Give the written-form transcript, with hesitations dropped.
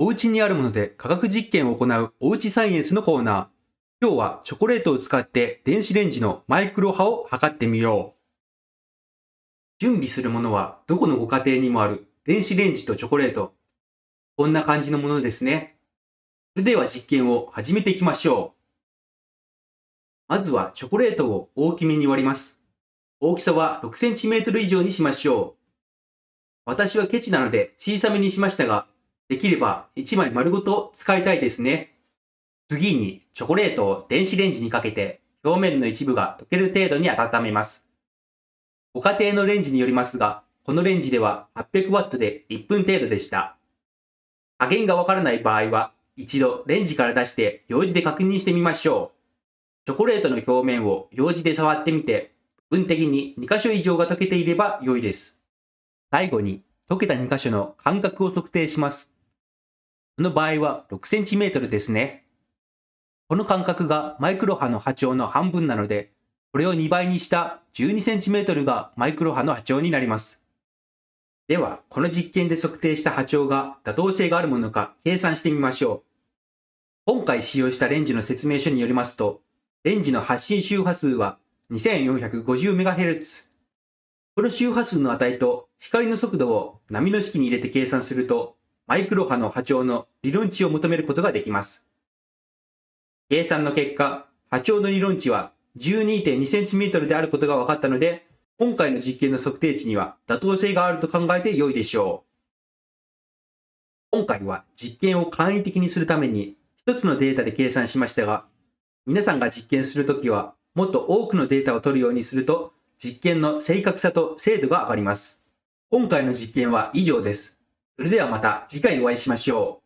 お家にあるもので科学実験を行うおうちサイエンスのコーナー。今日はチョコレートを使って電子レンジのマイクロ波を測ってみよう。準備するものはどこのご家庭にもある電子レンジとチョコレート。こんな感じのものですね。それでは実験を始めていきましょう。まずはチョコレートを大きめに割ります。大きさは 6cm 以上にしましょう。私はケチなので小さめにしましたが、できれば1枚丸ごと使いたいですね。次にチョコレートを電子レンジにかけて表面の一部が溶ける程度に温めます。ご家庭のレンジによりますが、このレンジでは 800W で1分程度でした。加減がわからない場合は、一度レンジから出してようじで確認してみましょう。チョコレートの表面をようじで触ってみて、部分的に2箇所以上が溶けていれば良いです。最後に溶けた2箇所の間隔を測定します。その場合は 6cm ですね。この間隔がマイクロ波の波長の半分なので、これを2倍にした 12cm がマイクロ波の波長になります。では、この実験で測定した波長が妥当性があるものか計算してみましょう。今回使用したレンジの説明書によりますと、レンジの発信周波数は 2450MHz。この周波数の値と光の速度を波の式に入れて計算すると、マイクロ波の波長の理論値を求めることができます。計算の結果、波長の理論値は 12.2cm であることが分かったので、今回の実験の測定値には妥当性があると考えて良いでしょう。今回は実験を簡易的にするために一つのデータで計算しましたが、皆さんが実験するときはもっと多くのデータを取るようにすると実験の正確さと精度が上がります。今回の実験は以上です。それではまた次回お会いしましょう。